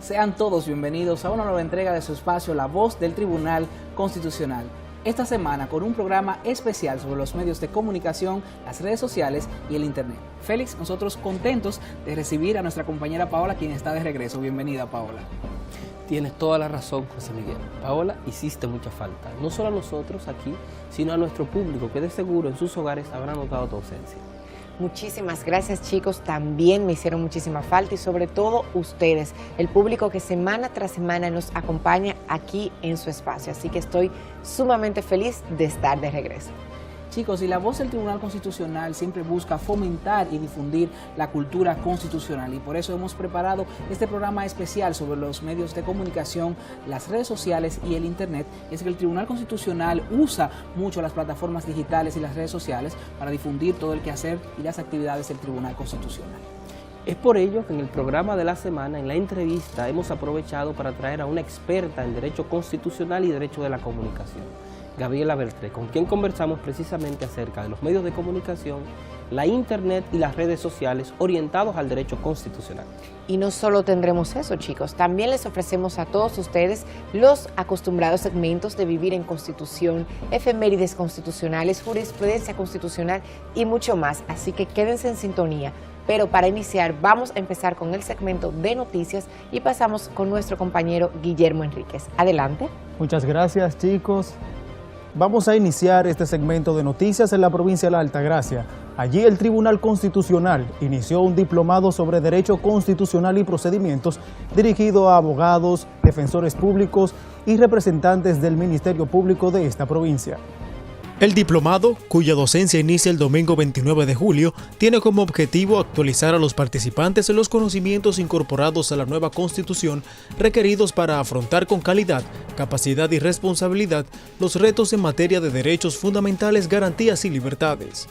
Sean todos bienvenidos a una nueva entrega de su espacio La Voz del Tribunal Constitucional. Esta semana con un programa especial sobre los medios de comunicación, las redes sociales y el internet. Félix, nosotros contentos de recibir a nuestra compañera Paola, quien está de regreso. Bienvenida, Paola. Tienes toda la razón, José Miguel. Paola, hiciste mucha falta, no solo a nosotros aquí, sino a nuestro público, que de seguro en sus hogares habrá notado tu ausencia. Muchísimas gracias, chicos, también me hicieron muchísima falta y sobre todo ustedes, el público que semana tras semana nos acompaña aquí en su espacio, así que estoy sumamente feliz de estar de regreso. Chicos, y La Voz del Tribunal Constitucional siempre busca fomentar y difundir la cultura constitucional, y por eso hemos preparado este programa especial sobre los medios de comunicación, las redes sociales y el internet. Es que el Tribunal Constitucional usa mucho las plataformas digitales y las redes sociales para difundir todo el quehacer y las actividades del Tribunal Constitucional. Es por ello que en el programa de la semana, en la entrevista, hemos aprovechado para traer a una experta en Derecho Constitucional y Derecho de la Comunicación, Gabriela Beltré, con quien conversamos precisamente acerca de los medios de comunicación, la internet y las redes sociales orientados al derecho constitucional. Y no solo tendremos eso, chicos, también les ofrecemos a todos ustedes los acostumbrados segmentos de Vivir en Constitución, efemérides constitucionales, jurisprudencia constitucional y mucho más, así que quédense en sintonía. Pero para iniciar, vamos a empezar con el segmento de noticias y pasamos con nuestro compañero Guillermo Enríquez. Adelante. Muchas gracias, chicos. Vamos a iniciar este segmento de noticias en la provincia de La Altagracia. Allí el Tribunal Constitucional inició un diplomado sobre Derecho Constitucional y Procedimientos dirigido a abogados, defensores públicos y representantes del Ministerio Público de esta provincia. El diplomado, cuya docencia inicia el domingo 29 de julio, tiene como objetivo actualizar a los participantes en los conocimientos incorporados a la nueva Constitución requeridos para afrontar con calidad, capacidad y responsabilidad los retos en materia de derechos fundamentales, garantías y libertades.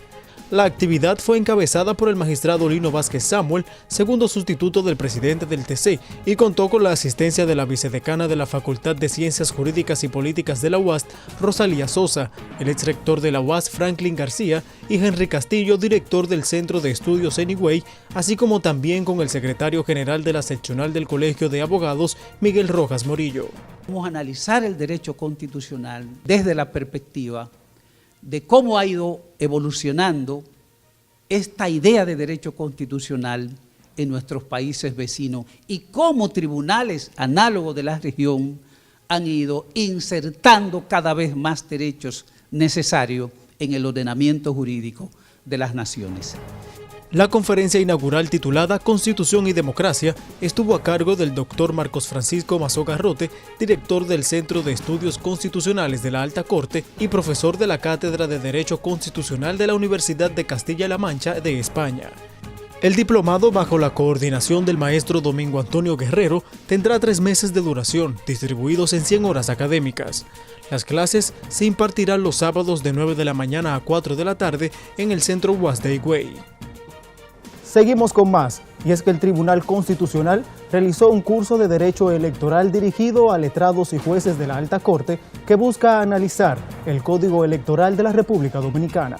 La actividad fue encabezada por el magistrado Lino Vázquez Samuel, segundo sustituto del presidente del TC, y contó con la asistencia de la vicedecana de la Facultad de Ciencias Jurídicas y Políticas de la UAS, Rosalía Sosa, el exrector de la UAS, Franklin García, y Henry Castillo, director del Centro de Estudios en Higüey, así como también con el secretario general de la seccional del Colegio de Abogados, Miguel Rojas Morillo. Vamos a analizar el derecho constitucional desde la perspectiva de cómo ha ido evolucionando esta idea de derecho constitucional en nuestros países vecinos y cómo tribunales análogos de la región han ido insertando cada vez más derechos necesarios en el ordenamiento jurídico de las naciones. La conferencia inaugural titulada Constitución y Democracia estuvo a cargo del doctor Marcos Francisco Mazó Garrote, director del Centro de Estudios Constitucionales de la Alta Corte y profesor de la Cátedra de Derecho Constitucional de la Universidad de Castilla-La Mancha de España. El diplomado, bajo la coordinación del maestro Domingo Antonio Guerrero, tendrá 3 meses de duración, distribuidos en 100 horas académicas. Las clases se impartirán los sábados de 9 de la mañana a 4 de la tarde en el Centro UAS de Higüey. Seguimos con más, y es que el Tribunal Constitucional realizó un curso de Derecho Electoral dirigido a letrados y jueces de la Alta Corte que busca analizar el Código Electoral de la República Dominicana.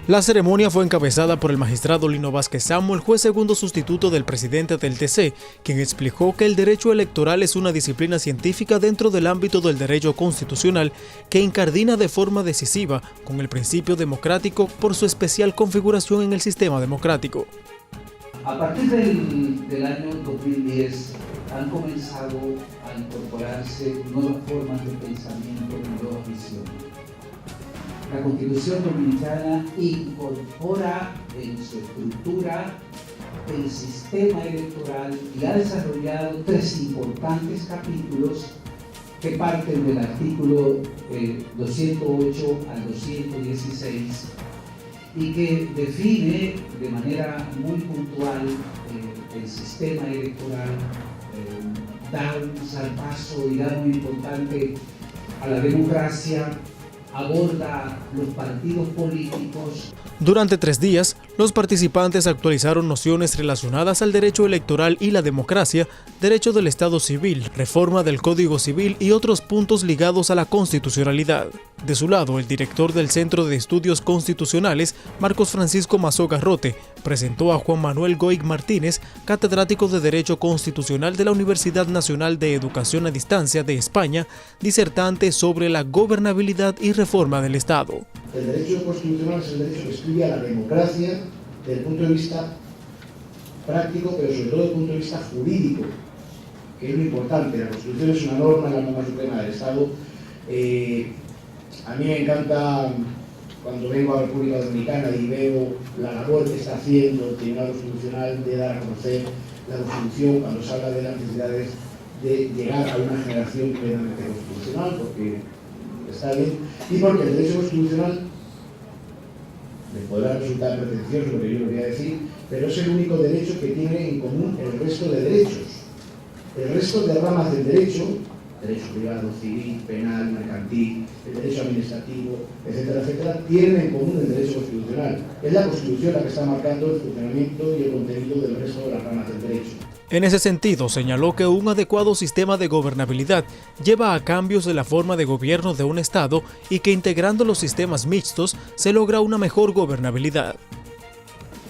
La ceremonia fue encabezada por el magistrado Lino Vázquez Samuel, juez segundo sustituto del presidente del TC, quien explicó que el derecho electoral es una disciplina científica dentro del ámbito del derecho constitucional que incardina de forma decisiva con el principio democrático por su especial configuración en el sistema democrático. A partir del año 2010 han comenzado a incorporarse nuevas formas de pensamiento y nuevas visiones. La Constitución Dominicana incorpora en su estructura el sistema electoral y ha desarrollado 3 importantes capítulos que parten del artículo 208 al 216 y que define de manera muy puntual el sistema electoral, da un salpazo, digamos, importante a la democracia, aborda los partidos políticos. Durante 3 días, los participantes actualizaron nociones relacionadas al derecho electoral y la democracia, derecho del Estado civil, reforma del Código Civil y otros puntos ligados a la constitucionalidad. De su lado, el director del Centro de Estudios Constitucionales, Marcos Francisco Mazzoca Rote, presentó a Juan Manuel Goig Martínez, catedrático de Derecho Constitucional de la Universidad Nacional de Educación a Distancia de España, disertante sobre la gobernabilidad y reforma del Estado. El derecho constitucional es el derecho que estudia la democracia desde el punto de vista práctico, pero sobre todo desde el punto de vista jurídico, que es lo importante. La Constitución es una norma, es la norma suprema del Estado. A mí me encanta cuando vengo a la República Dominicana y veo la labor que está haciendo el Tribunal Constitucional de dar a conocer la Constitución, cuando se habla de las necesidades de llegar a una generación plenamente constitucional, porque está bien, y porque el derecho constitucional les podrá resultar pretencioso lo que yo les voy a decir, pero es el único derecho que tiene en común el resto de derechos. El resto de ramas del derecho privado, civil, penal, mercantil, el derecho administrativo, etcétera, etcétera, tienen en común el derecho constitucional. Es la Constitución la que está marcando el funcionamiento y el contenido del resto de las ramas del derecho. En ese sentido, señaló que un adecuado sistema de gobernabilidad lleva a cambios de la forma de gobierno de un Estado y que integrando los sistemas mixtos se logra una mejor gobernabilidad.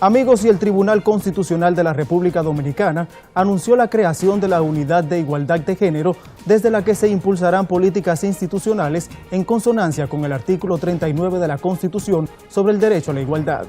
Amigos, y el Tribunal Constitucional de la República Dominicana anunció la creación de la Unidad de Igualdad de Género, desde la que se impulsarán políticas institucionales en consonancia con el artículo 39 de la Constitución sobre el derecho a la igualdad.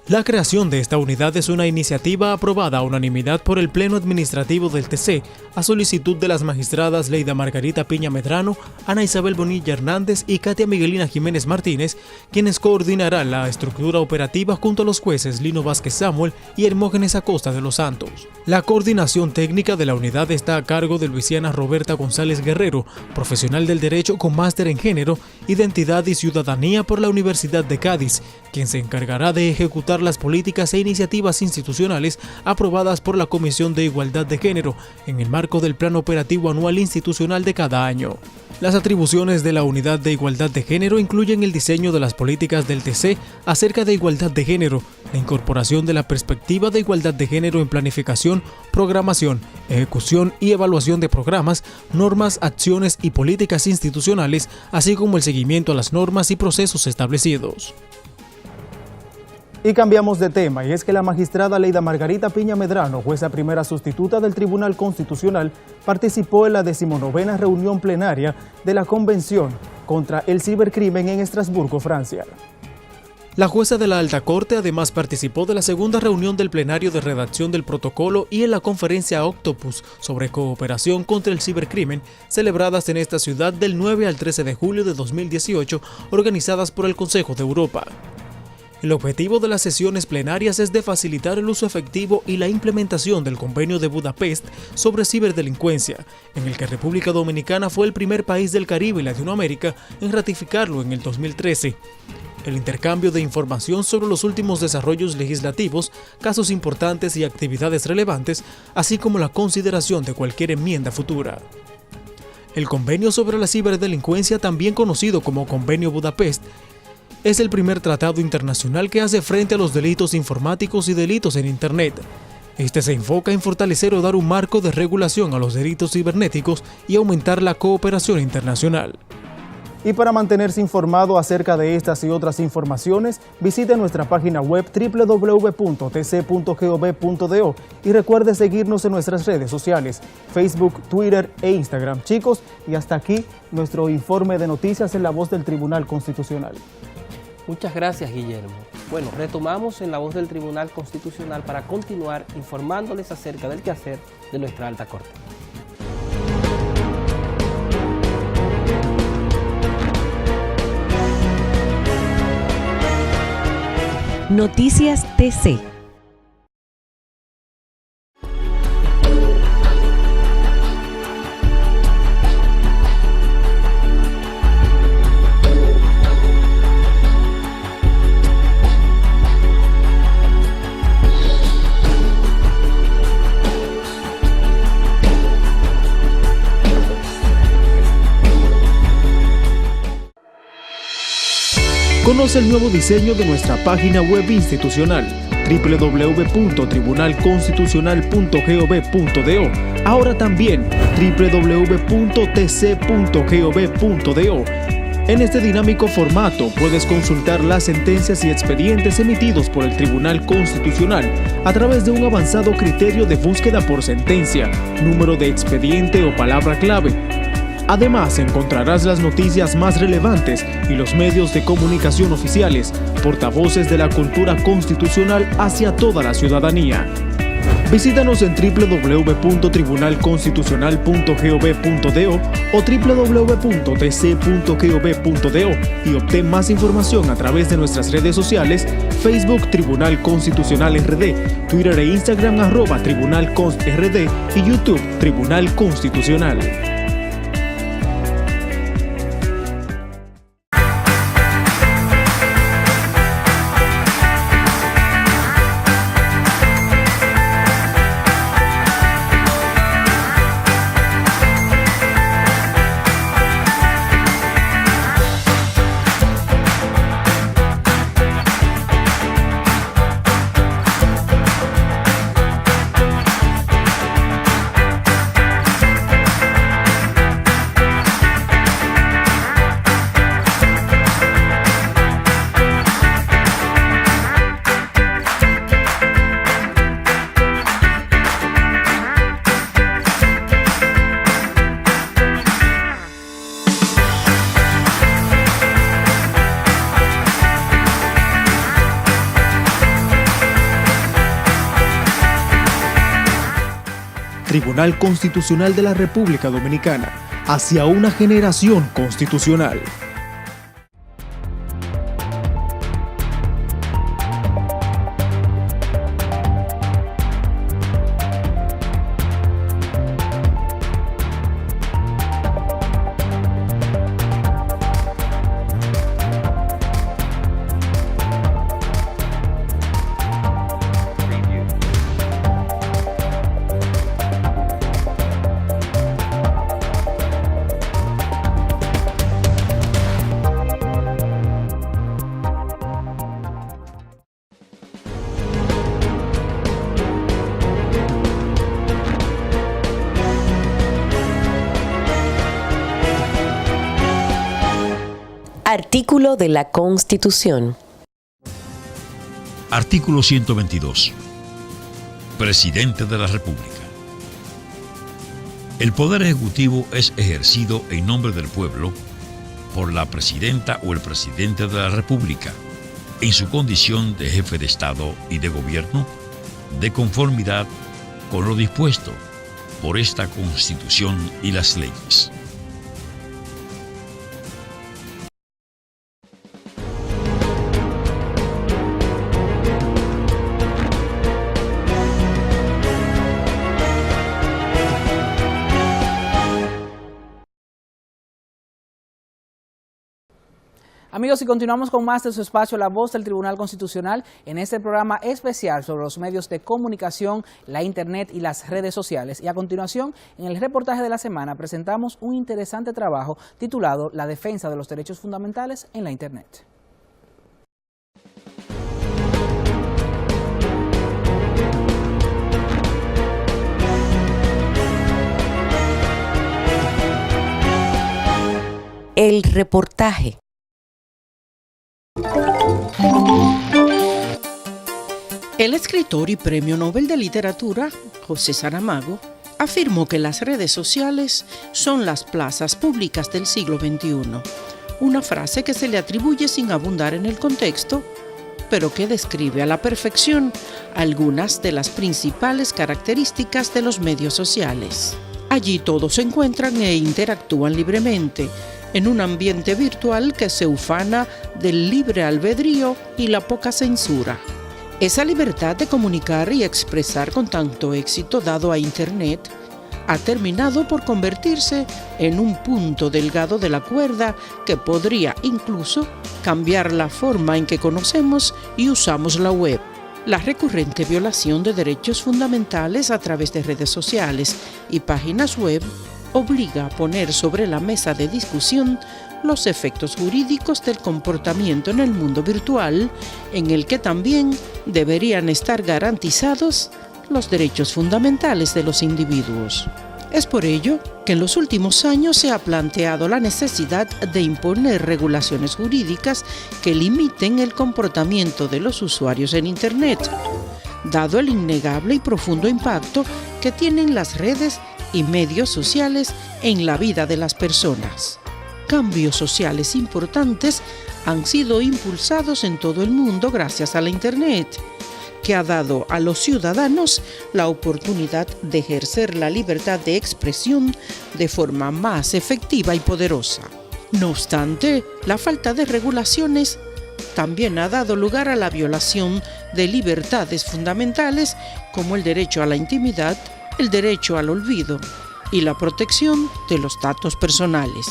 La creación de esta unidad es una iniciativa aprobada a unanimidad por el Pleno Administrativo del TC, a solicitud de las magistradas Leida Margarita Piña Medrano, Ana Isabel Bonilla Hernández y Katia Miguelina Jiménez Martínez, quienes coordinarán la estructura operativa junto a los jueces Lino Vázquez Samuel y Hermógenes Acosta de los Santos. La coordinación técnica de la unidad está a cargo de Luisiana Roberta González Guerrero, profesional del derecho con máster en género, identidad y ciudadanía por la Universidad de Cádiz, quien se encargará de ejecutar las políticas e iniciativas institucionales aprobadas por la Comisión de Igualdad de Género en el marco del Plan Operativo Anual Institucional de cada año. Las atribuciones de la Unidad de Igualdad de Género incluyen el diseño de las políticas del TC acerca de igualdad de género, la incorporación de la perspectiva de igualdad de género en planificación, programación, ejecución y evaluación de programas, normas, acciones y políticas institucionales, así como el seguimiento a las normas y procesos establecidos. Y cambiamos de tema, y es que la magistrada Leida Margarita Piña Medrano, jueza primera sustituta del Tribunal Constitucional, participó en la 19ª reunión plenaria de la Convención contra el Cibercrimen en Estrasburgo, Francia. La jueza de la Alta Corte además participó de la segunda reunión del plenario de redacción del protocolo y en la conferencia Octopus sobre cooperación contra el cibercrimen, celebradas en esta ciudad del 9 al 13 de julio de 2018, organizadas por el Consejo de Europa. El objetivo de las sesiones plenarias es de facilitar el uso efectivo y la implementación del Convenio de Budapest sobre ciberdelincuencia, en el que República Dominicana fue el primer país del Caribe y Latinoamérica en ratificarlo en el 2013. El intercambio de información sobre los últimos desarrollos legislativos, casos importantes y actividades relevantes, así como la consideración de cualquier enmienda futura. El Convenio sobre la Ciberdelincuencia, también conocido como Convenio Budapest, es el primer tratado internacional que hace frente a los delitos informáticos y delitos en Internet. Este se enfoca en fortalecer o dar un marco de regulación a los delitos cibernéticos y aumentar la cooperación internacional. Y para mantenerse informado acerca de estas y otras informaciones, visite nuestra página web www.tc.gov.do y recuerde seguirnos en nuestras redes sociales, Facebook, Twitter e Instagram. Chicos, y hasta aquí nuestro informe de noticias en La Voz del Tribunal Constitucional. Muchas gracias, Guillermo. Bueno, retomamos en La Voz del Tribunal Constitucional para continuar informándoles acerca del quehacer de nuestra Alta Corte. Noticias TC. Conoce el nuevo diseño de nuestra página web institucional www.tribunalconstitucional.gov.do. Ahora también www.tc.gov.do. En este dinámico formato puedes consultar las sentencias y expedientes emitidos por el Tribunal Constitucional a través de un avanzado criterio de búsqueda por sentencia, número de expediente o palabra clave. Además, encontrarás las noticias más relevantes y los medios de comunicación oficiales, portavoces de la cultura constitucional hacia toda la ciudadanía. Visítanos en www.tribunalconstitucional.gov.do o www.tc.gov.do y obtén más información a través de nuestras redes sociales: Facebook Tribunal Constitucional RD, Twitter e Instagram @TribunalConstRD y YouTube Tribunal Constitucional. Tribunal Constitucional de la República Dominicana, hacia una generación constitucional. Artículo de la Constitución. Artículo 122. Presidente de la República. El Poder Ejecutivo es ejercido en nombre del pueblo por la Presidenta o el Presidente de la República, en su condición de jefe de Estado y de Gobierno, de conformidad con lo dispuesto por esta Constitución y las leyes. Amigos, y continuamos con más de su espacio La Voz del Tribunal Constitucional en este programa especial sobre los medios de comunicación, la Internet y las redes sociales. Y a continuación, en el reportaje de la semana, presentamos un interesante trabajo titulado La defensa de los derechos fundamentales en la Internet. El reportaje. El escritor y Premio Nobel de Literatura, José Saramago, afirmó que las redes sociales son las plazas públicas del siglo XXI, una frase que se le atribuye sin abundar en el contexto, pero que describe a la perfección algunas de las principales características de los medios sociales. Allí todos se encuentran e interactúan libremente, en un ambiente virtual que se ufana del libre albedrío y la poca censura. Esa libertad de comunicar y expresar con tanto éxito dado a Internet ha terminado por convertirse en un punto delgado de la cuerda que podría incluso cambiar la forma en que conocemos y usamos la web. La recurrente violación de derechos fundamentales a través de redes sociales y páginas web obliga a poner sobre la mesa de discusión los efectos jurídicos del comportamiento en el mundo virtual, en el que también deberían estar garantizados los derechos fundamentales de los individuos. Es por ello que en los últimos años se ha planteado la necesidad de imponer regulaciones jurídicas que limiten el comportamiento de los usuarios en Internet, dado el innegable y profundo impacto que tienen las redes y medios sociales en la vida de las personas. Cambios sociales importantes han sido impulsados en todo el mundo gracias a la Internet, que ha dado a los ciudadanos la oportunidad de ejercer la libertad de expresión de forma más efectiva y poderosa. No obstante, la falta de regulaciones también ha dado lugar a la violación de libertades fundamentales como el derecho a la intimidad, el derecho al olvido y la protección de los datos personales.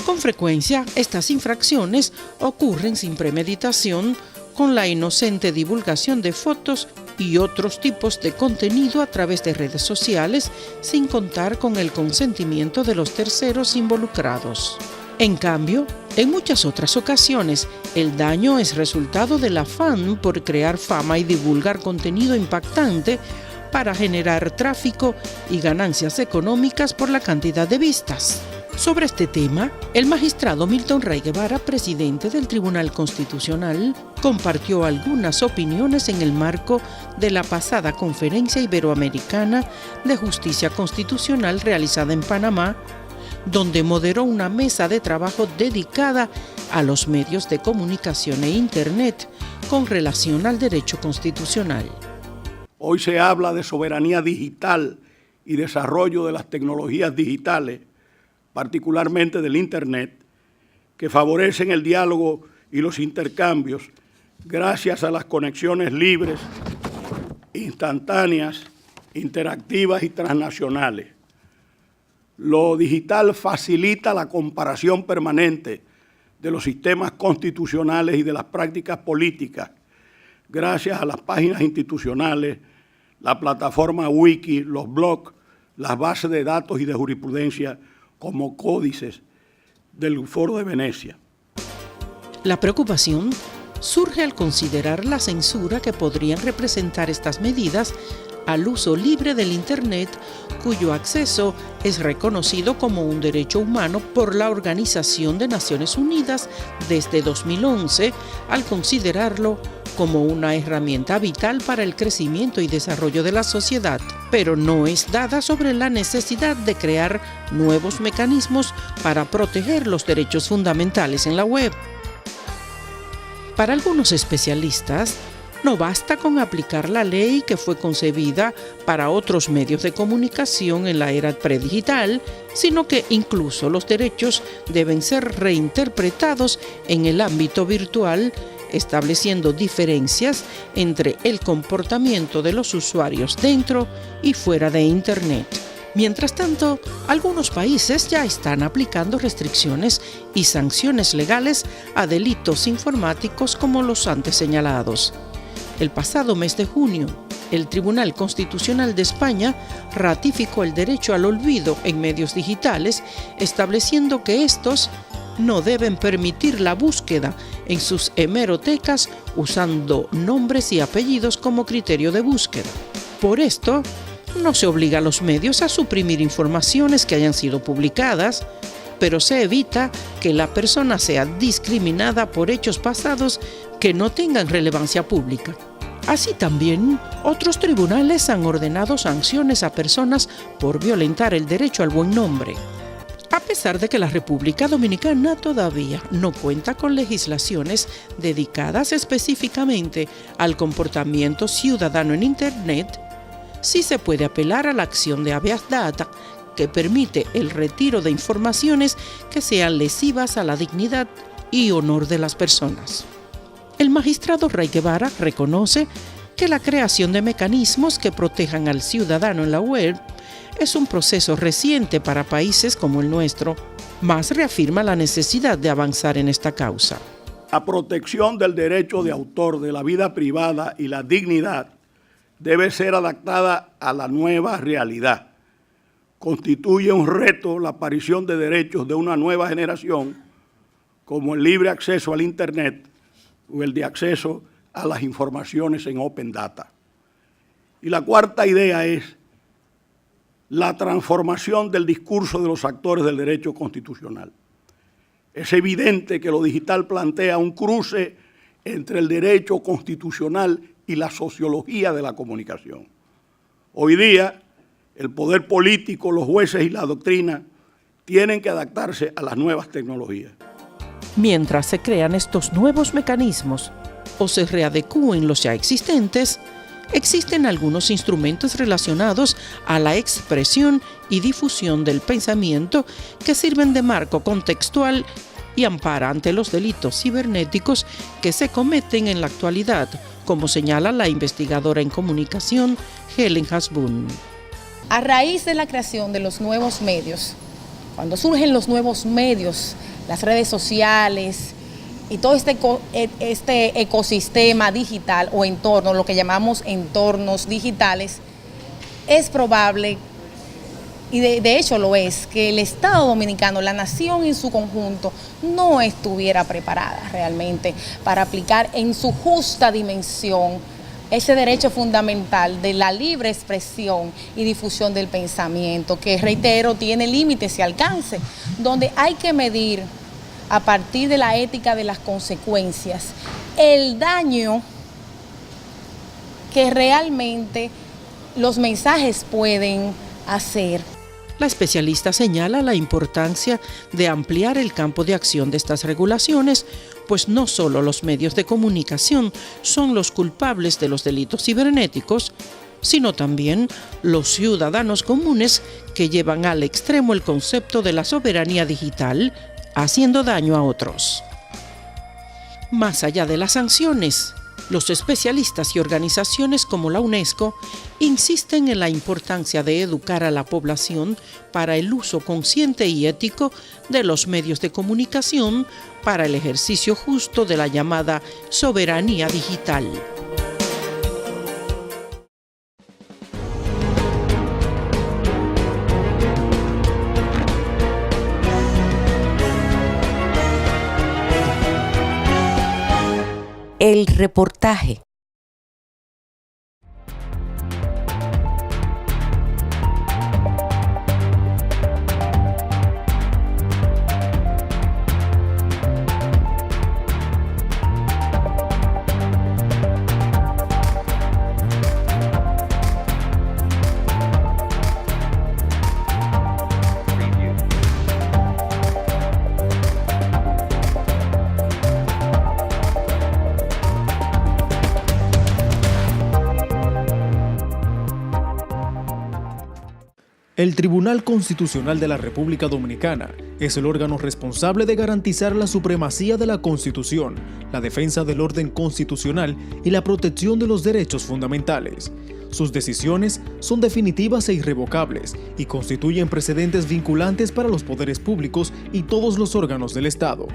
Con frecuencia, estas infracciones ocurren sin premeditación, con la inocente divulgación de fotos y otros tipos de contenido a través de redes sociales, sin contar con el consentimiento de los terceros involucrados. En cambio, en muchas otras ocasiones, el daño es resultado del afán por crear fama y divulgar contenido impactante para generar tráfico y ganancias económicas por la cantidad de vistas. Sobre este tema, el magistrado Milton Ray Guevara, presidente del Tribunal Constitucional, compartió algunas opiniones en el marco de la pasada Conferencia Iberoamericana de Justicia Constitucional realizada en Panamá, donde moderó una mesa de trabajo dedicada a los medios de comunicación e Internet con relación al derecho constitucional. Hoy se habla de soberanía digital y desarrollo de las tecnologías digitales, particularmente del Internet, que favorecen el diálogo y los intercambios gracias a las conexiones libres, instantáneas, interactivas y transnacionales. Lo digital facilita la comparación permanente de los sistemas constitucionales y de las prácticas políticas, gracias a las páginas institucionales, la plataforma wiki, los blogs, las bases de datos y de jurisprudencia como códices del Foro de Venecia. La preocupación surge al considerar la censura que podrían representar estas medidas al uso libre del Internet, cuyo acceso es reconocido como un derecho humano por la Organización de Naciones Unidas desde 2011, al considerarlo como una herramienta vital para el crecimiento y desarrollo de la sociedad, pero no es dada sobre la necesidad de crear nuevos mecanismos para proteger los derechos fundamentales en la web. Para algunos especialistas, no basta con aplicar la ley que fue concebida para otros medios de comunicación en la era predigital, sino que incluso los derechos deben ser reinterpretados en el ámbito virtual, estableciendo diferencias entre el comportamiento de los usuarios dentro y fuera de Internet. Mientras tanto, algunos países ya están aplicando restricciones y sanciones legales a delitos informáticos como los antes señalados. El pasado mes de junio, el Tribunal Constitucional de España ratificó el derecho al olvido en medios digitales, estableciendo que estos no deben permitir la búsqueda en sus hemerotecas usando nombres y apellidos como criterio de búsqueda. Por esto, no se obliga a los medios a suprimir informaciones que hayan sido publicadas, pero se evita que la persona sea discriminada por hechos pasados que no tengan relevancia pública. Así también, otros tribunales han ordenado sanciones a personas por violentar el derecho al buen nombre. A pesar de que la República Dominicana todavía no cuenta con legislaciones dedicadas específicamente al comportamiento ciudadano en Internet, sí se puede apelar a la acción de habeas data, que permite el retiro de informaciones que sean lesivas a la dignidad y honor de las personas. El magistrado Ray Guevara reconoce que la creación de mecanismos que protejan al ciudadano en la web es un proceso reciente para países como el nuestro, mas reafirma la necesidad de avanzar en esta causa. La protección del derecho de autor, de la vida privada y la dignidad debe ser adaptada a la nueva realidad. Constituye un reto la aparición de derechos de una nueva generación como el libre acceso al Internet o el de acceso a las informaciones en Open Data. Y la cuarta idea es la transformación del discurso de los actores del derecho constitucional. Es evidente que lo digital plantea un cruce entre el derecho constitucional y la sociología de la comunicación. Hoy día, el poder político, los jueces y la doctrina tienen que adaptarse a las nuevas tecnologías. Mientras se crean estos nuevos mecanismos o se readecúen los ya existentes, existen algunos instrumentos relacionados a la expresión y difusión del pensamiento que sirven de marco contextual y ampara ante los delitos cibernéticos que se cometen en la actualidad, como señala la investigadora en comunicación Helen Hasbun. A raíz de la creación de los nuevos medios, cuando surgen los nuevos medios, las redes sociales y todo este ecosistema digital o entorno, lo que llamamos entornos digitales, es probable, y de hecho lo es, que el Estado Dominicano, la nación en su conjunto, no estuviera preparada realmente para aplicar en su justa dimensión ese derecho fundamental de la libre expresión y difusión del pensamiento, que, reitero, tiene límites y alcance, donde hay que medir a partir de la ética de las consecuencias el daño que realmente los mensajes pueden hacer. La especialista señala la importancia de ampliar el campo de acción de estas regulaciones, pues no solo los medios de comunicación son los culpables de los delitos cibernéticos, sino también los ciudadanos comunes que llevan al extremo el concepto de la soberanía digital, haciendo daño a otros. Más allá de las sanciones, los especialistas y organizaciones como la UNESCO insisten en la importancia de educar a la población para el uso consciente y ético de los medios de comunicación para el ejercicio justo de la llamada soberanía digital. El reportaje. El Tribunal Constitucional de la República Dominicana es el órgano responsable de garantizar la supremacía de la Constitución, la defensa del orden constitucional y la protección de los derechos fundamentales. Sus decisiones son definitivas e irrevocables y constituyen precedentes vinculantes para los poderes públicos y todos los órganos del Estado.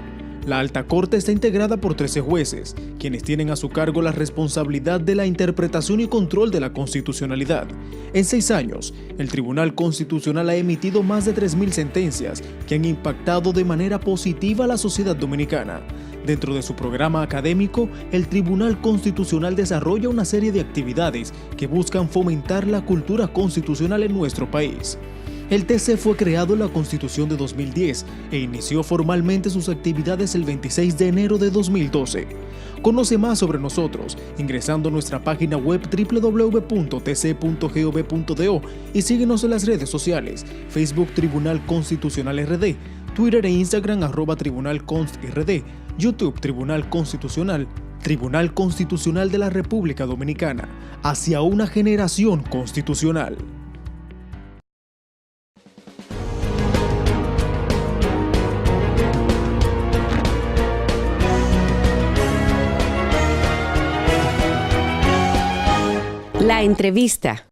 La Alta Corte está integrada por 13 jueces, quienes tienen a su cargo la responsabilidad de la interpretación y control de la constitucionalidad. En 6 años, el Tribunal Constitucional ha emitido más de 3.000 sentencias que han impactado de manera positiva a la sociedad dominicana. Dentro de su programa académico, el Tribunal Constitucional desarrolla una serie de actividades que buscan fomentar la cultura constitucional en nuestro país. El TC fue creado en la Constitución de 2010 e inició formalmente sus actividades el 26 de enero de 2012. Conoce más sobre nosotros ingresando a nuestra página web www.tc.gov.do y síguenos en las redes sociales, Facebook Tribunal Constitucional RD, Twitter e Instagram @TribunalConstRD, YouTube Tribunal Constitucional, Tribunal Constitucional de la República Dominicana, hacia una generación constitucional. La entrevista.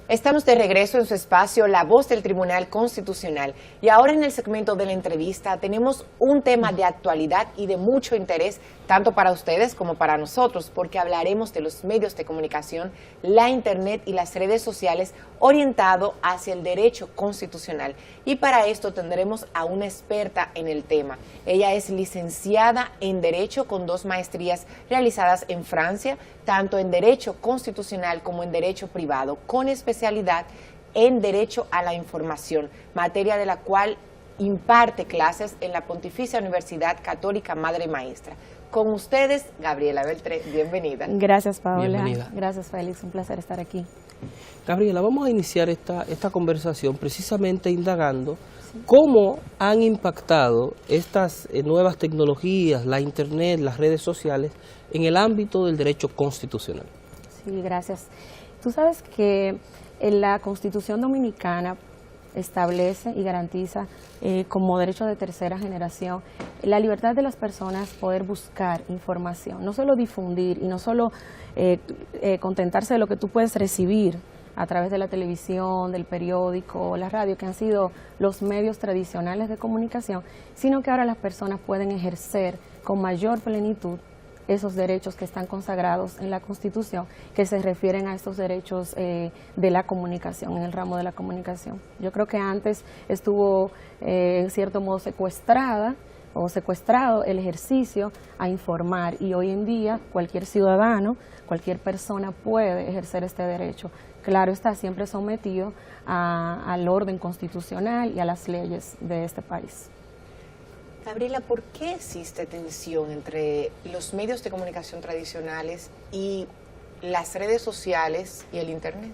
Estamos de regreso en su espacio La Voz del Tribunal Constitucional y ahora en el segmento de la entrevista tenemos un tema de actualidad y de mucho interés tanto para ustedes como para nosotros, porque hablaremos de los medios de comunicación, la internet y las redes sociales orientado hacia el derecho constitucional. Y para esto tendremos a una experta en el tema. Ella es licenciada en Derecho con 2 maestrías realizadas en Francia, tanto en Derecho Constitucional como en Derecho Privado, con especialidad en Derecho a la Información, materia de la cual imparte clases en la Pontificia Universidad Católica Madre Maestra. Con ustedes, Gabriela Beltré, bienvenida. Gracias, Paola. Bienvenida. Gracias, Félix. Un placer estar aquí. Gabriela, vamos a iniciar esta conversación precisamente indagando cómo han impactado estas nuevas tecnologías, la internet, las redes sociales, en el ámbito del derecho constitucional. Sí, gracias. Tú sabes que la Constitución Dominicana establece y garantiza como derecho de tercera generación la libertad de las personas poder buscar información, no solo difundir y no solo contentarse de lo que tú puedes recibir a través de la televisión, del periódico, la radio, que han sido los medios tradicionales de comunicación, sino que ahora las personas pueden ejercer con mayor plenitud esos derechos que están consagrados en la Constitución, que se refieren a estos derechos de la comunicación, en el ramo de la comunicación. Yo creo que antes estuvo en cierto modo secuestrado el ejercicio a informar, y hoy en día cualquier ciudadano, cualquier persona puede ejercer este derecho. Claro, está siempre sometido al orden constitucional y a las leyes de este país. Gabriela, ¿por qué existe tensión entre los medios de comunicación tradicionales y las redes sociales y el Internet?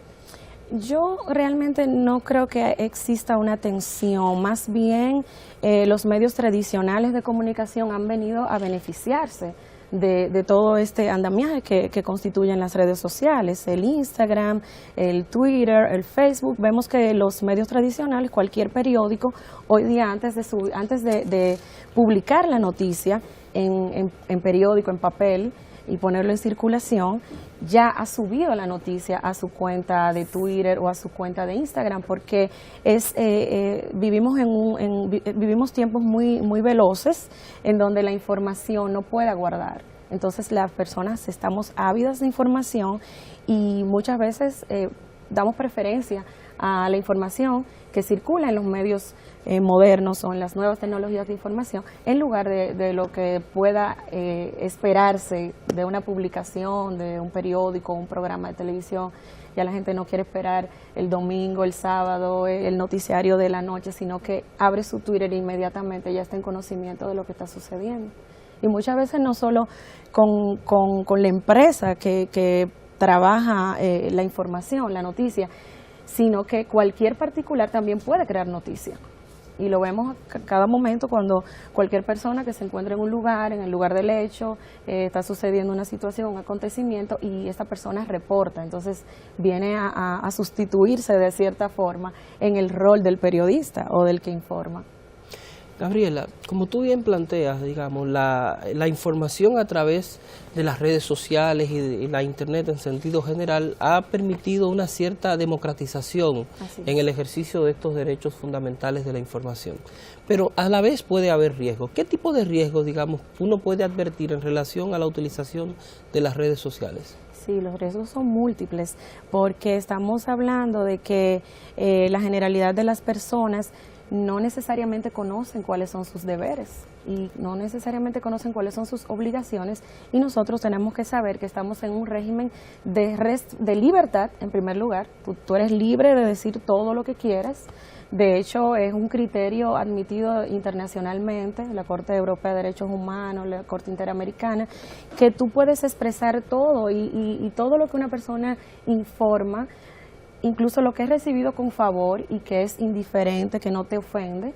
Yo realmente no creo que exista una tensión, más bien los medios tradicionales de comunicación han venido a beneficiarse de todo este andamiaje que constituyen las redes sociales, el Instagram, el Twitter, el Facebook. Vemos que los medios tradicionales, cualquier periódico, hoy día antes de publicar la noticia en periódico, en papel, y ponerlo en circulación, ya ha subido la noticia a su cuenta de Twitter o a su cuenta de Instagram, porque vivimos tiempos muy veloces en donde la información no puede aguardar. Entonces las personas estamos ávidas de información y muchas veces damos preferencia a la información que circula en los medios modernos o en las nuevas tecnologías de información, en lugar de lo que pueda esperarse de una publicación, de un periódico, un programa de televisión. Ya la gente no quiere esperar el domingo, el sábado, el noticiario de la noche, sino que abre su Twitter e inmediatamente ya está en conocimiento de lo que está sucediendo. Y muchas veces no solo con la empresa que trabaja la información, la noticia, sino que cualquier particular también puede crear noticia. Y lo vemos cada momento cuando cualquier persona que se encuentra en un lugar, en el lugar del hecho, está sucediendo una situación, un acontecimiento, y esta persona reporta. Entonces viene a sustituirse de cierta forma en el rol del periodista o del que informa. Gabriela, como tú bien planteas, digamos, la información a través de las redes sociales y la internet en sentido general ha permitido una cierta democratización en el ejercicio de estos derechos fundamentales de la información. Pero a la vez puede haber riesgos. ¿Qué tipo de riesgos, digamos, uno puede advertir en relación a la utilización de las redes sociales? Sí, los riesgos son múltiples, porque estamos hablando de que la generalidad de las personas no necesariamente conocen cuáles son sus deberes y no necesariamente conocen cuáles son sus obligaciones, y nosotros tenemos que saber que estamos en un régimen de libertad. En primer lugar, tú eres libre de decir todo lo que quieras. De hecho, es un criterio admitido internacionalmente, la Corte Europea de Derechos Humanos, la Corte Interamericana, que tú puedes expresar todo y todo lo que una persona informa, incluso lo que es recibido con favor y que es indiferente, que no te ofende,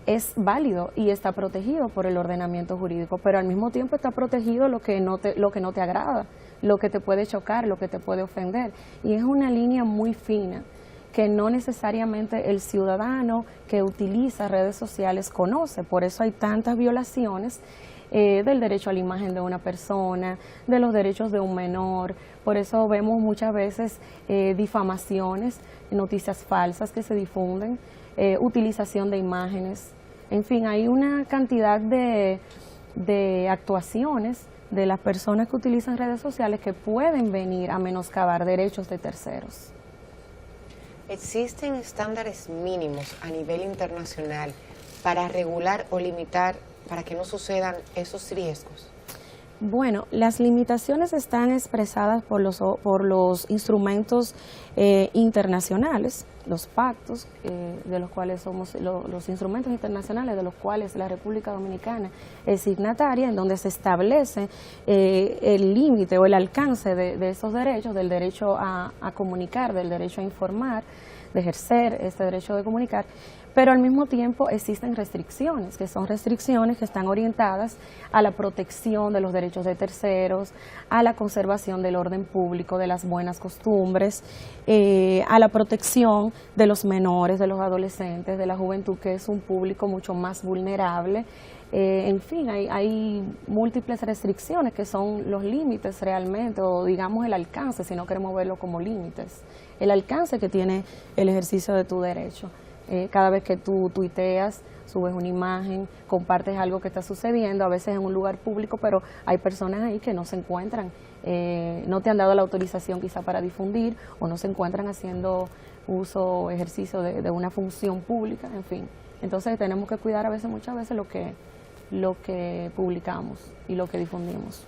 es válido y está protegido por el ordenamiento jurídico, pero al mismo tiempo está protegido lo que no te agrada, lo que te puede chocar, lo que te puede ofender. Y es una línea muy fina que no necesariamente el ciudadano que utiliza redes sociales conoce. Por eso hay tantas violaciones del derecho a la imagen de una persona, de los derechos de un menor. Por eso vemos muchas veces difamaciones, noticias falsas que se difunden, utilización de imágenes. En fin, hay una cantidad de actuaciones de las personas que utilizan redes sociales que pueden venir a menoscabar derechos de terceros. ¿Existen estándares mínimos a nivel internacional para regular o limitar para que no sucedan esos riesgos? Bueno, las limitaciones están expresadas por los instrumentos internacionales, los pactos de los cuales somos los instrumentos internacionales de los cuales la República Dominicana es signataria, en donde se establece el límite o el alcance de esos derechos, del derecho a comunicar, del derecho a informar, de ejercer este derecho de comunicar. Pero al mismo tiempo existen restricciones, que son restricciones que están orientadas a la protección de los derechos de terceros, a la conservación del orden público, de las buenas costumbres, a la protección de los menores, de los adolescentes, de la juventud, que es un público mucho más vulnerable. En fin, hay múltiples restricciones que son los límites realmente, o digamos el alcance, si no queremos verlo como límites, el alcance que tiene el ejercicio de tu derecho. Cada vez que tú tuiteas, subes una imagen, compartes algo que está sucediendo, a veces en un lugar público, pero hay personas ahí que no se encuentran, no te han dado la autorización quizá para difundir, o no se encuentran haciendo uso o ejercicio de una función pública, en fin. Entonces tenemos que cuidar muchas veces lo que publicamos y lo que difundimos.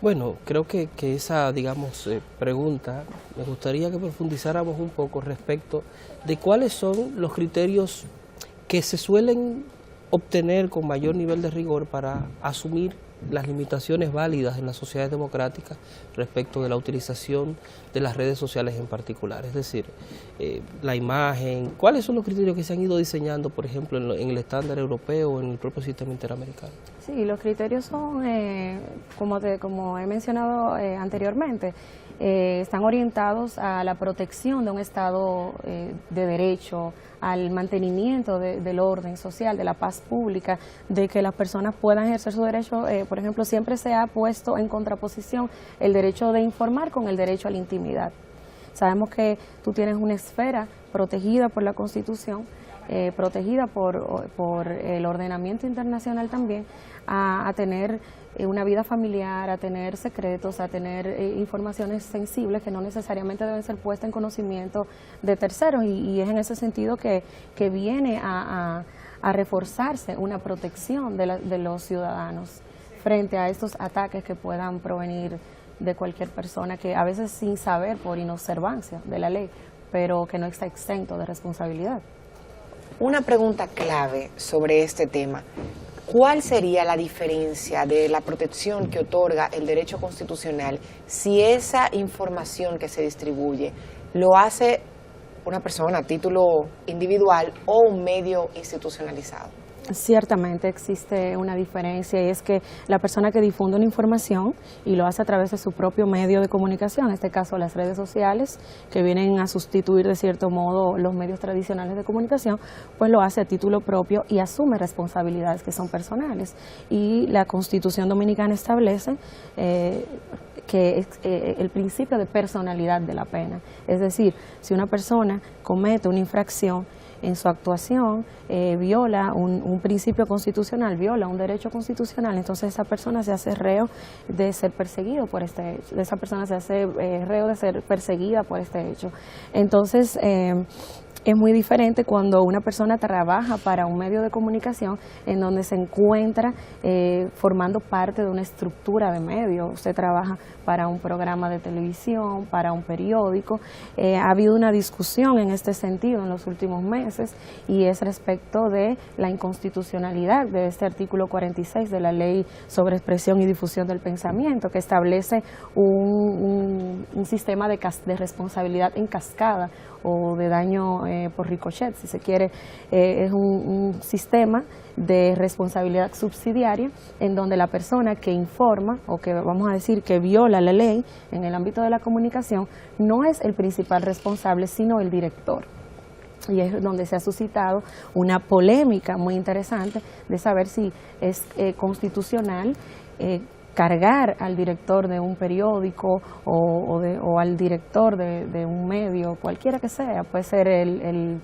Bueno, creo que esa, digamos, pregunta, me gustaría que profundizáramos un poco respecto de cuáles son los criterios que se suelen obtener con mayor nivel de rigor para asumir las limitaciones válidas en las sociedades democráticas respecto de la utilización de las redes sociales en particular. Es decir, la imagen, ¿cuáles son los criterios que se han ido diseñando, por ejemplo, en el estándar europeo o en el propio sistema interamericano? Sí, los criterios son, como he mencionado anteriormente, están orientados a la protección de un Estado de derecho, al mantenimiento del orden social, de la paz pública, de que las personas puedan ejercer su derecho. Por ejemplo, siempre se ha puesto en contraposición el derecho de informar con el derecho a la intimidad. Sabemos que tú tienes una esfera protegida por la Constitución, protegida por el ordenamiento internacional también, a tener una vida familiar, a tener secretos, a tener informaciones sensibles que no necesariamente deben ser puestas en conocimiento de terceros, y es en ese sentido que viene a reforzarse una protección de los ciudadanos frente a estos ataques que puedan provenir de cualquier persona, que a veces sin saber, por inobservancia de la ley, pero que no está exento de responsabilidad. Una pregunta clave sobre este tema: ¿cuál sería la diferencia de la protección que otorga el derecho constitucional si esa información que se distribuye lo hace una persona a título individual o un medio institucionalizado? Ciertamente existe una diferencia, y es que la persona que difunde una información y lo hace a través de su propio medio de comunicación, en este caso las redes sociales, que vienen a sustituir de cierto modo los medios tradicionales de comunicación, pues lo hace a título propio y asume responsabilidades que son personales. Y la Constitución Dominicana establece que es el principio de personalidad de la pena. Es decir, si una persona comete una infracción en su actuación, viola un principio constitucional, viola un derecho constitucional, entonces esa persona se hace reo de ser perseguido por este hecho, esa persona se hace reo de ser perseguida por este hecho. Entonces, es muy diferente cuando una persona trabaja para un medio de comunicación en donde se encuentra formando parte de una estructura de medio. Usted trabaja para un programa de televisión, para un periódico. Ha habido una discusión en este sentido en los últimos meses, y es respecto de la inconstitucionalidad de este artículo 46 de la Ley sobre Expresión y Difusión del Pensamiento, que establece un sistema de responsabilidad en cascada o de daño por ricochet, si se quiere. Es un sistema de responsabilidad subsidiaria en donde la persona que informa, o que vamos a decir que viola la ley en el ámbito de la comunicación, no es el principal responsable, sino el director. y es donde se ha suscitado una polémica muy interesante de saber si es constitucional cargar al director de un periódico o al director de un medio, cualquiera que sea, puede ser el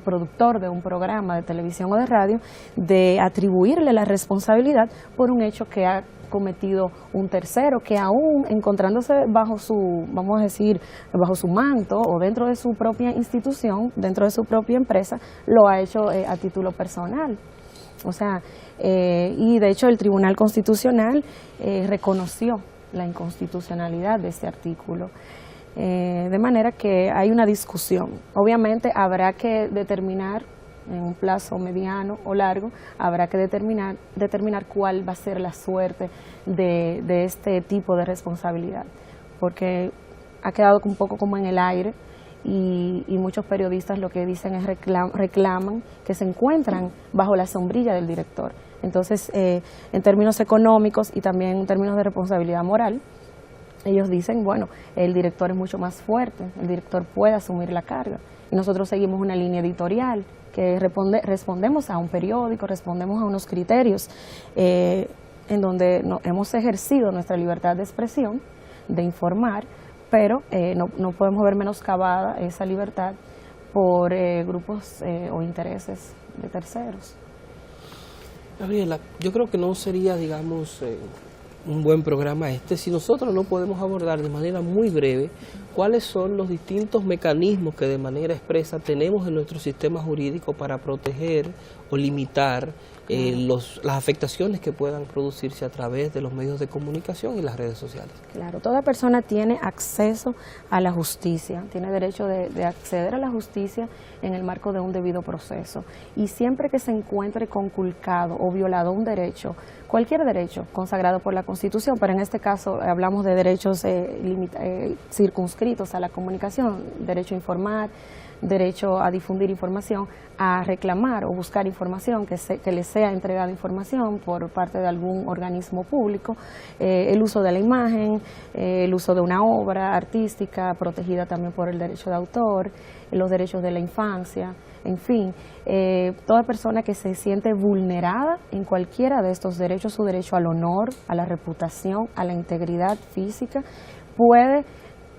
productor de un programa de televisión o de radio, de atribuirle la responsabilidad por un hecho que ha cometido un tercero, que aún encontrándose bajo su, vamos a decir, bajo su manto o dentro de su propia institución, dentro de su propia empresa, lo ha hecho a título personal. O sea, y de hecho el Tribunal Constitucional reconoció la inconstitucionalidad de este artículo. De manera que hay una discusión. Obviamente habrá que determinar en un plazo mediano o largo, habrá que determinar cuál va a ser la suerte de este tipo de responsabilidad, porque ha quedado un poco como en el aire y muchos periodistas lo que dicen es reclaman que se encuentran bajo la sombrilla del director. Entonces, en términos económicos y también en términos de responsabilidad moral, ellos dicen, bueno, el director es mucho más fuerte, el director puede asumir la carga. Y nosotros seguimos una línea editorial que respondemos a un periódico, respondemos a unos criterios en donde hemos ejercido nuestra libertad de expresión, de informar, pero no podemos ver menoscabada esa libertad por grupos o intereses de terceros. Gabriela, yo creo que no sería, digamos, un buen programa si nosotros no podemos abordar de manera muy breve cuáles son los distintos mecanismos que de manera expresa tenemos en nuestro sistema jurídico para proteger o limitar las afectaciones que puedan producirse a través de los medios de comunicación y las redes sociales. Claro, toda persona tiene acceso a la justicia, tiene derecho de acceder a la justicia en el marco de un debido proceso. Y siempre que se encuentre conculcado o violado un derecho, cualquier derecho consagrado por la Constitución, pero en este caso hablamos de derechos circunscritos a la comunicación, derecho a informar, derecho a difundir información, a reclamar o buscar información, que le sea entregada información por parte de algún organismo público, el uso de la imagen, el uso de una obra artística protegida también por el derecho de autor, los derechos de la infancia, en fin, toda persona que se siente vulnerada en cualquiera de estos derechos, su derecho al honor, a la reputación, a la integridad física, puede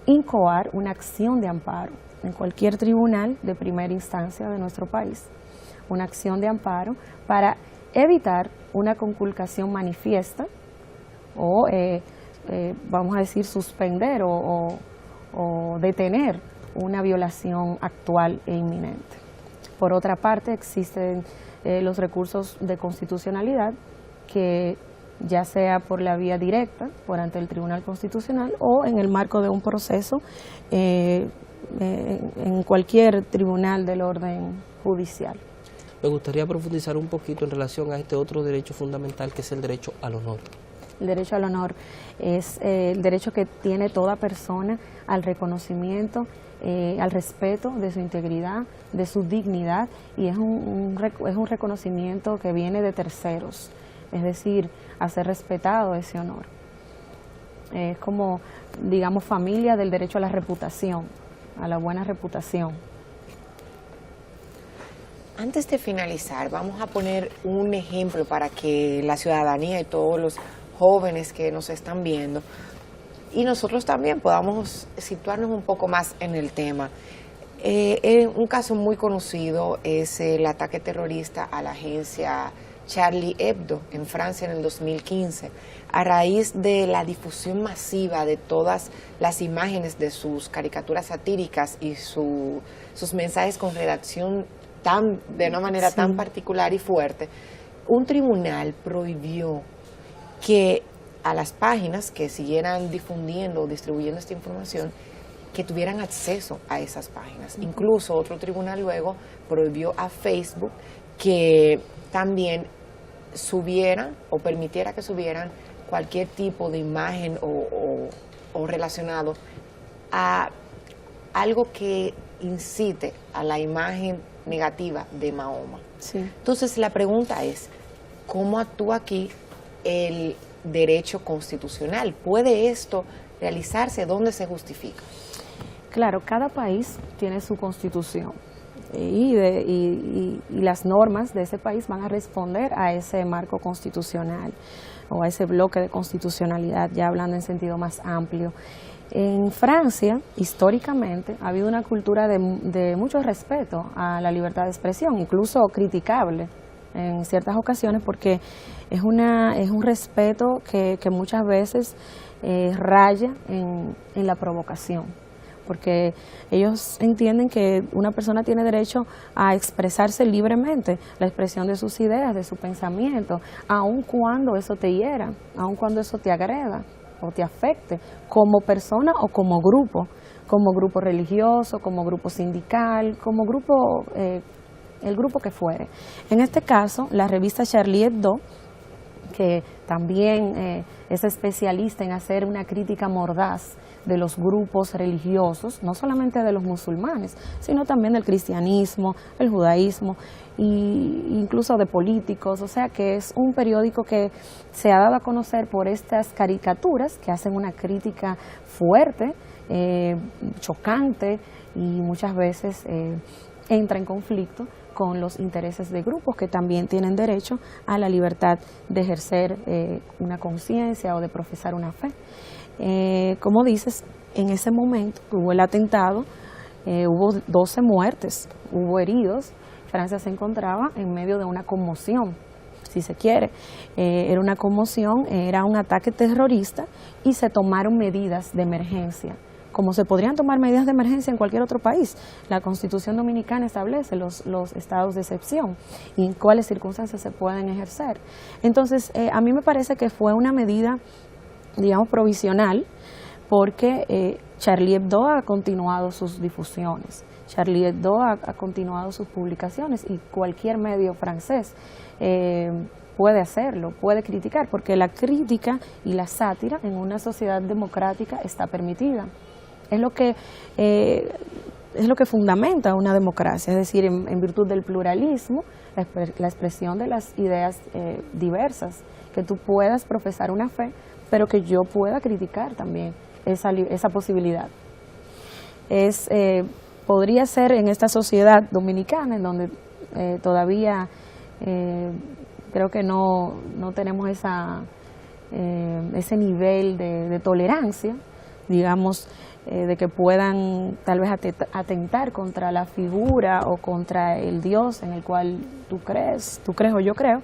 incoar una acción de amparo en cualquier tribunal de primera instancia de nuestro país, una acción de amparo para evitar una conculcación manifiesta o, vamos a decir, suspender o detener una violación actual e inminente. Por otra parte, existen los recursos de constitucionalidad que ya sea por la vía directa, por ante el Tribunal Constitucional o en el marco de un proceso en cualquier tribunal del orden judicial. Me gustaría profundizar un poquito en relación a este otro derecho fundamental que es el derecho al honor. El derecho al honor es el derecho que tiene toda persona al reconocimiento, al respeto de su integridad, de su dignidad, y es un reconocimiento que viene de terceros, es decir, a ser respetado ese honor. Es como, digamos, familia del derecho a la reputación, a la buena reputación. Antes de finalizar, vamos a poner un ejemplo para que la ciudadanía y todos los jóvenes que nos están viendo y nosotros también podamos situarnos un poco más en el tema. Un caso muy conocido es el ataque terrorista a la agencia Charlie Hebdo en Francia en el 2015, a raíz de la difusión masiva de todas las imágenes de sus caricaturas satíricas y sus mensajes con redacción de una manera tan particular y fuerte. Un tribunal prohibió que a las páginas que siguieran difundiendo o distribuyendo esta información, que tuvieran acceso a esas páginas. Incluso otro tribunal luego prohibió a Facebook que también subieran o permitiera que subieran cualquier tipo de imagen o relacionado a algo que incite a la imagen negativa de Mahoma. Sí. Entonces la pregunta es, ¿cómo actúa aquí el derecho constitucional? ¿Puede esto realizarse? ¿Dónde se justifica? Claro, cada país tiene su constitución. y las normas de ese país van a responder a ese marco constitucional o a ese bloque de constitucionalidad, ya hablando en sentido más amplio. En Francia, históricamente, ha habido una cultura de mucho respeto a la libertad de expresión, incluso criticable en ciertas ocasiones, porque es un respeto que muchas veces raya en la provocación, porque ellos entienden que una persona tiene derecho a expresarse libremente, la expresión de sus ideas, de su pensamiento, aun cuando eso te hiera, aun cuando eso te agreda o te afecte, como persona o como grupo religioso, como grupo sindical, como grupo, el grupo que fuere. En este caso, la revista Charlie Hebdo, que también es especialista en hacer una crítica mordaz de los grupos religiosos, no solamente de los musulmanes, sino también del cristianismo, el judaísmo e incluso de políticos. O sea que es un periódico que se ha dado a conocer por estas caricaturas que hacen una crítica fuerte, chocante y muchas veces entra en conflicto con los intereses de grupos que también tienen derecho a la libertad de ejercer una conciencia o de profesar una fe. Como dices, en ese momento hubo el atentado, hubo 12 muertes, hubo heridos. Francia se encontraba en medio de una conmoción, si se quiere. Era una conmoción, era un ataque terrorista y se tomaron medidas de emergencia, como se podrían tomar medidas de emergencia en cualquier otro país. La Constitución Dominicana establece los estados de excepción y en cuáles circunstancias se pueden ejercer. Entonces, a mí me parece que fue una medida, digamos, provisional, porque Charlie Hebdo ha continuado sus difusiones, Charlie Hebdo ha continuado sus publicaciones y cualquier medio francés puede hacerlo, puede criticar, porque la crítica y la sátira en una sociedad democrática está permitida. Es lo que fundamenta una democracia, es decir, en virtud del pluralismo, la expresión de las ideas diversas, que tú puedas profesar una fe, pero que yo pueda criticar también esa posibilidad. Podría ser en esta sociedad dominicana, en donde todavía creo que no tenemos ese nivel de tolerancia, digamos, de que puedan tal vez atentar contra la figura o contra el Dios en el cual tú crees o yo creo,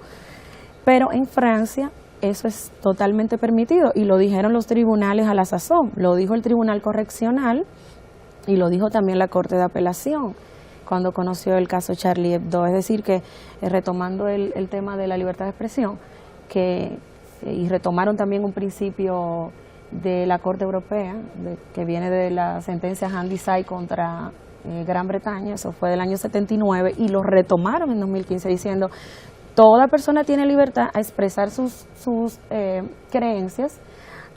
pero en Francia eso es totalmente permitido y lo dijeron los tribunales a la sazón, lo dijo el Tribunal Correccional y lo dijo también la Corte de Apelación cuando conoció el caso Charlie Hebdo. Es decir que retomando el tema de la libertad de expresión, y retomaron también un principio de la Corte Europea, que viene de la sentencia Handyside contra Gran Bretaña, eso fue del año 79, y lo retomaron en 2015 diciendo: toda persona tiene libertad a expresar sus creencias,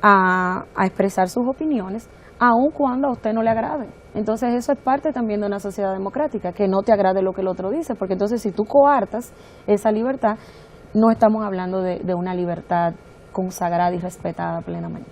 a expresar sus opiniones, aun cuando a usted no le agrade. Entonces eso es parte también de una sociedad democrática, que no te agrade lo que el otro dice, porque entonces si tú coartas esa libertad, no estamos hablando de una libertad consagrada y respetada plenamente.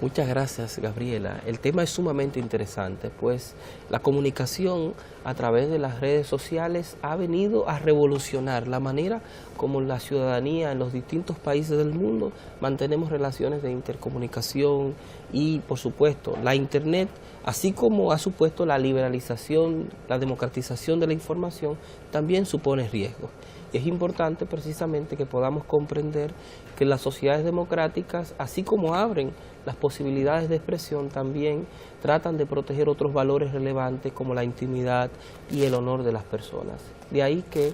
Muchas gracias, Gabriela. El tema es sumamente interesante, pues la comunicación a través de las redes sociales ha venido a revolucionar la manera como la ciudadanía en los distintos países del mundo mantenemos relaciones de intercomunicación y, por supuesto, la Internet, así como ha supuesto la liberalización, la democratización de la información, también supone riesgos. Y es importante precisamente que podamos comprender que las sociedades democráticas, así como abren las posibilidades de expresión, también tratan de proteger otros valores relevantes como la intimidad y el honor de las personas. De ahí que,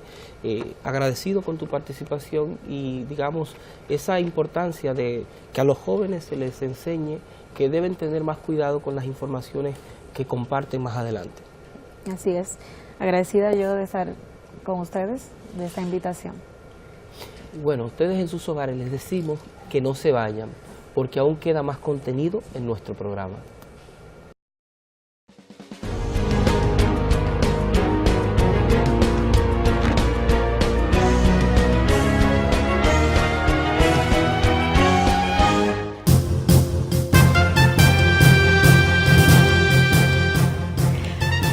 agradecido con tu participación y, digamos, esa importancia de que a los jóvenes se les enseñe que deben tener más cuidado con las informaciones que comparten más adelante. Así es. Agradecida yo de estar con ustedes, de esta invitación. Bueno, ustedes en sus hogares les decimos que no se vayan, porque aún queda más contenido en nuestro programa.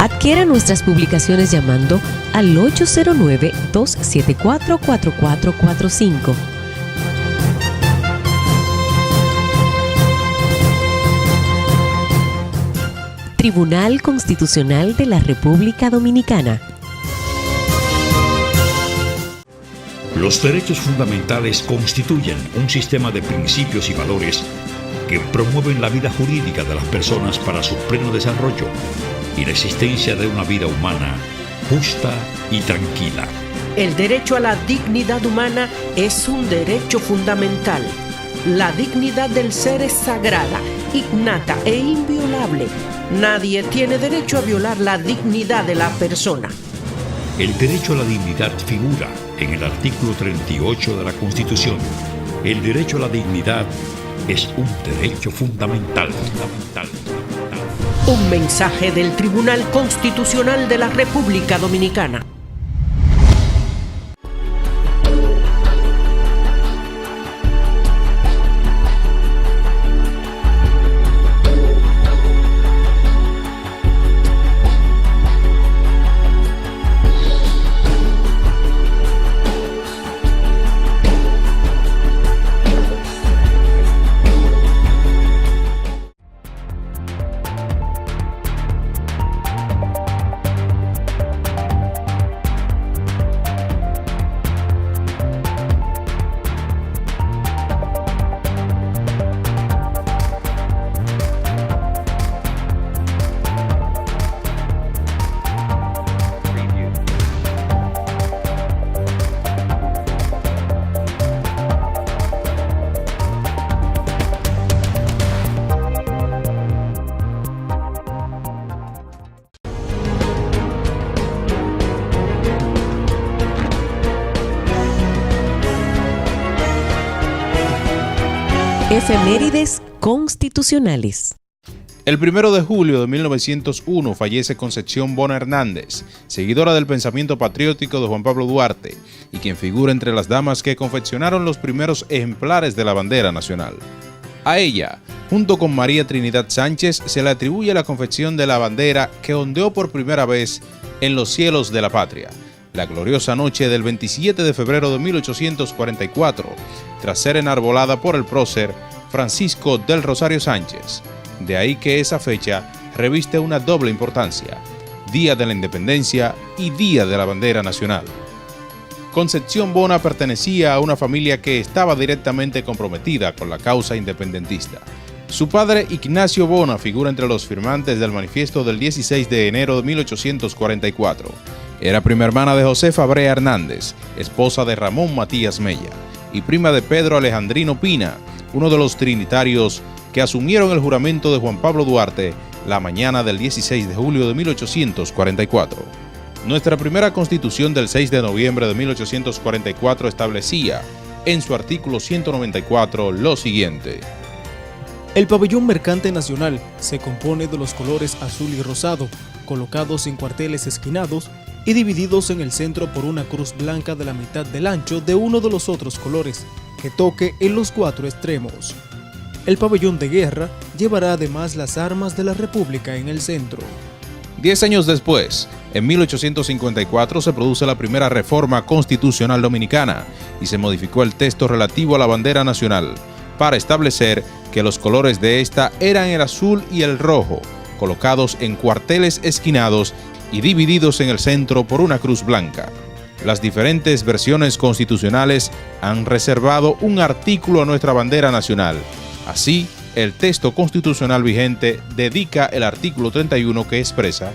Adquiera nuestras publicaciones llamando al 809-274-4445. Tribunal Constitucional de la República Dominicana. Los derechos fundamentales constituyen un sistema de principios y valores que promueven la vida jurídica de las personas para su pleno desarrollo y la existencia de una vida humana justa y tranquila. El derecho a la dignidad humana es un derecho fundamental. La dignidad del ser es sagrada, innata e inviolable. Nadie tiene derecho a violar la dignidad de la persona. El derecho a la dignidad figura en el artículo 38 de la Constitución. El derecho a la dignidad es un derecho fundamental. Un mensaje del Tribunal Constitucional de la República Dominicana. Efemérides constitucionales. El 1 de julio de 1901 fallece Concepción Bona Hernández, seguidora del pensamiento patriótico de Juan Pablo Duarte, y quien figura entre las damas que confeccionaron los primeros ejemplares de la bandera nacional. A ella, junto con María Trinidad Sánchez, se le atribuye la confección de la bandera que ondeó por primera vez en los cielos de la patria, la gloriosa noche del 27 de febrero de 1844, tras ser enarbolada por el prócer Francisco del Rosario Sánchez. De ahí que esa fecha reviste una doble importancia: Día de la Independencia y Día de la Bandera Nacional. Concepción Bona pertenecía a una familia que estaba directamente comprometida con la causa independentista. Su padre, Ignacio Bona, figura entre los firmantes del manifiesto del 16 de enero de 1844. Era prima hermana de Josefa Brea Hernández, esposa de Ramón Matías Mella, y prima de Pedro Alejandrino Pina, uno de los trinitarios que asumieron el juramento de Juan Pablo Duarte la mañana del 16 de julio de 1844. Nuestra primera Constitución del 6 de noviembre de 1844 establecía, en su artículo 194, lo siguiente: El pabellón mercante nacional se compone de los colores azul y rosado, colocados en cuarteles esquinados y divididos en el centro por una cruz blanca de la mitad del ancho de uno de los otros colores, que toque en los cuatro extremos. El pabellón de guerra llevará además las armas de la República en el centro. 10 años después, en 1854, se produce la primera reforma constitucional dominicana y se modificó el texto relativo a la bandera nacional para establecer que los colores de esta eran el azul y el rojo, colocados en cuarteles esquinados y divididos en el centro por una cruz blanca. Las diferentes versiones constitucionales han reservado un artículo a nuestra bandera nacional. Así, el texto constitucional vigente dedica el artículo 31 que expresa: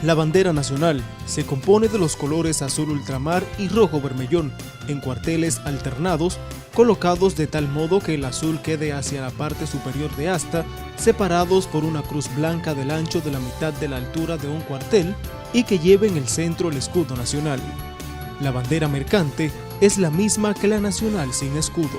La bandera nacional se compone de los colores azul ultramar y rojo bermellón, en cuarteles alternados, colocados de tal modo que el azul quede hacia la parte superior de asta, separados por una cruz blanca del ancho de la mitad de la altura de un cuartel y que lleve en el centro el escudo nacional. La bandera mercante es la misma que la nacional sin escudo.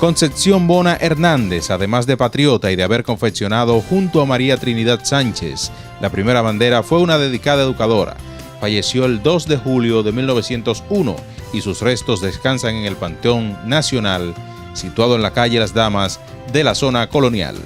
Concepción Bona Hernández, además de patriota y de haber confeccionado junto a María Trinidad Sánchez la primera bandera, fue una dedicada educadora. Falleció el 2 de julio de 1901 y sus restos descansan en el Panteón Nacional, situado en la calle Las Damas de la zona colonial.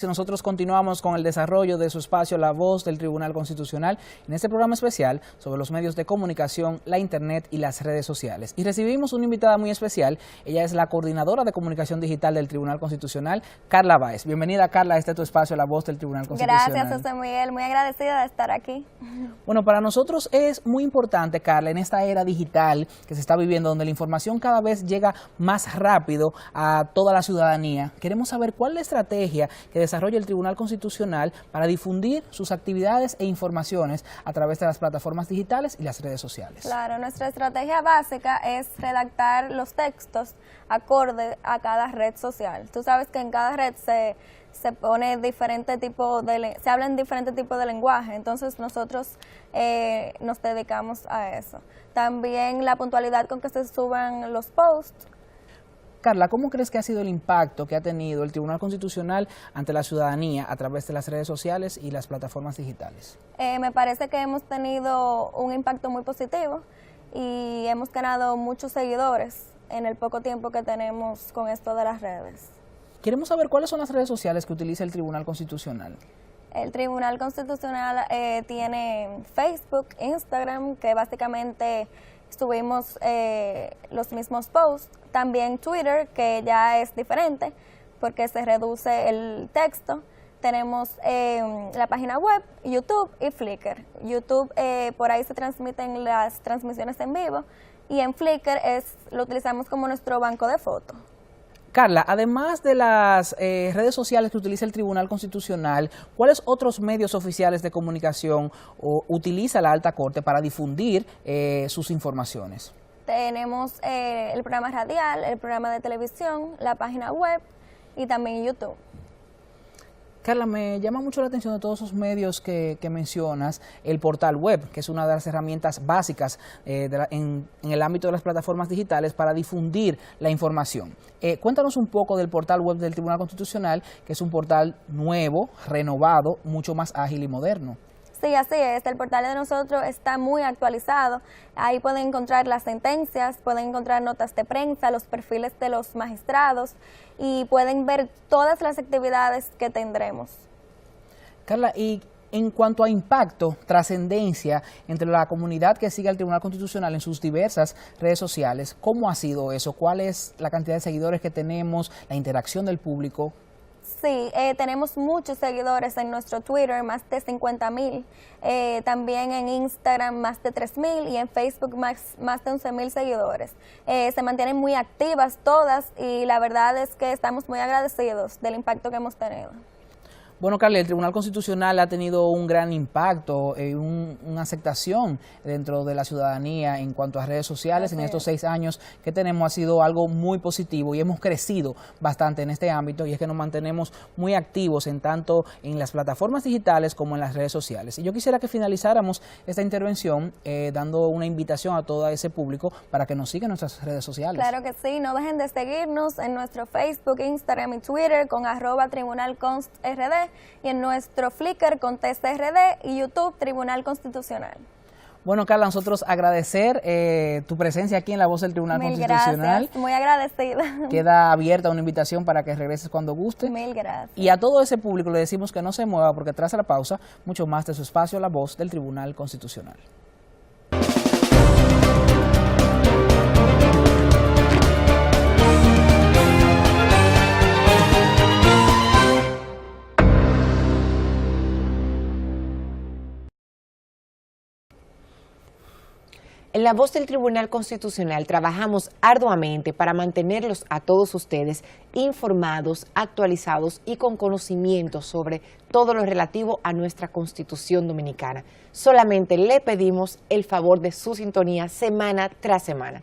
Nosotros continuamos con el desarrollo de su espacio La Voz del Tribunal Constitucional en este programa especial sobre los medios de comunicación, la internet y las redes sociales. Y recibimos una invitada muy especial. Ella es la coordinadora de comunicación digital del Tribunal Constitucional, Carla Báez. Bienvenida, Carla, a este tu espacio La Voz del Tribunal Constitucional. Gracias, José Miguel. Muy agradecida de estar aquí. Bueno, para nosotros es muy importante, Carla, en esta era digital que se está viviendo, donde la información cada vez llega más rápido a toda la ciudadanía, queremos saber cuál es la estrategia que desarrolla el Tribunal Constitucional para difundir sus actividades e informaciones a través de las plataformas digitales y las redes sociales. Claro, nuestra estrategia básica es redactar los textos acorde a cada red social. Tú sabes que en cada red se pone diferente tipo se habla en diferente tipo de lenguaje, entonces nosotros nos dedicamos a eso. También la puntualidad con que se suban los posts. Carla, ¿cómo crees que ha sido el impacto que ha tenido el Tribunal Constitucional ante la ciudadanía a través de las redes sociales y las plataformas digitales? Me parece que hemos tenido un impacto muy positivo y hemos ganado muchos seguidores en el poco tiempo que tenemos con esto de las redes. Queremos saber cuáles son las redes sociales que utiliza el Tribunal Constitucional. El Tribunal Constitucional tiene Facebook, Instagram, que básicamente subimos los mismos posts. También Twitter, que ya es diferente porque se reduce el texto. Tenemos la página web, YouTube y Flickr. YouTube, por ahí se transmiten las transmisiones en vivo y en Flickr lo utilizamos como nuestro banco de fotos. Carla, además de las redes sociales que utiliza el Tribunal Constitucional, ¿cuáles otros medios oficiales de comunicación utiliza la Alta Corte para difundir sus informaciones? Tenemos el programa radial, el programa de televisión, la página web y también YouTube. Carla, me llama mucho la atención de todos esos medios que mencionas, el portal web, que es una de las herramientas básicas en el ámbito de las plataformas digitales para difundir la información. Cuéntanos un poco del portal web del Tribunal Constitucional, que es un portal nuevo, renovado, mucho más ágil y moderno. Sí, así es. El portal de nosotros está muy actualizado. Ahí pueden encontrar las sentencias, pueden encontrar notas de prensa, los perfiles de los magistrados y pueden ver todas las actividades que tendremos. Carla, y en cuanto a impacto, trascendencia entre la comunidad que sigue al Tribunal Constitucional en sus diversas redes sociales, ¿cómo ha sido eso? ¿Cuál es la cantidad de seguidores que tenemos, la interacción del público? Sí, tenemos muchos seguidores en nuestro Twitter, más de 50,000, también en Instagram más de 3,000 y en Facebook más de 11,000 seguidores. Se mantienen muy activas todas y la verdad es que estamos muy agradecidos del impacto que hemos tenido. Bueno, Carla, el Tribunal Constitucional ha tenido un gran impacto, una aceptación dentro de la ciudadanía en cuanto a redes sociales. En estos 6 años que tenemos ha sido algo muy positivo y hemos crecido bastante en este ámbito, y es que nos mantenemos muy activos tanto en las plataformas digitales como en las redes sociales. Y yo quisiera que finalizáramos esta intervención dando una invitación a todo ese público para que nos siga en nuestras redes sociales. Claro que sí, no dejen de seguirnos en nuestro Facebook, Instagram y Twitter con @TribunalConstRD. Y en nuestro Flickr con TCRD y YouTube Tribunal Constitucional. Bueno, Carla, nosotros agradecer tu presencia aquí en La Voz del Tribunal Constitucional. Gracias, muy agradecida. Queda abierta una invitación para que regreses cuando guste. Mil gracias. Y a todo ese público le decimos que no se mueva porque tras la pausa, mucho más de su espacio La Voz del Tribunal Constitucional. En La Voz del Tribunal Constitucional trabajamos arduamente para mantenerlos a todos ustedes informados, actualizados y con conocimiento sobre todo lo relativo a nuestra Constitución Dominicana. Solamente le pedimos el favor de su sintonía semana tras semana.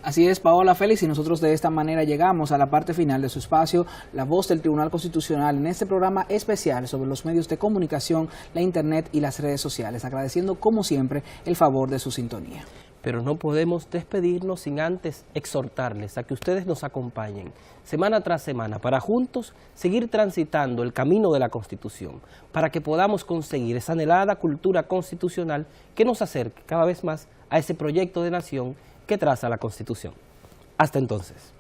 Así es, Paola Félix, y nosotros de esta manera llegamos a la parte final de su espacio, La Voz del Tribunal Constitucional, en este programa especial sobre los medios de comunicación, la internet y las redes sociales, agradeciendo como siempre el favor de su sintonía. Pero no podemos despedirnos sin antes exhortarles a que ustedes nos acompañen semana tras semana para juntos seguir transitando el camino de la Constitución, para que podamos conseguir esa anhelada cultura constitucional que nos acerque cada vez más a ese proyecto de nación que traza la Constitución. Hasta entonces.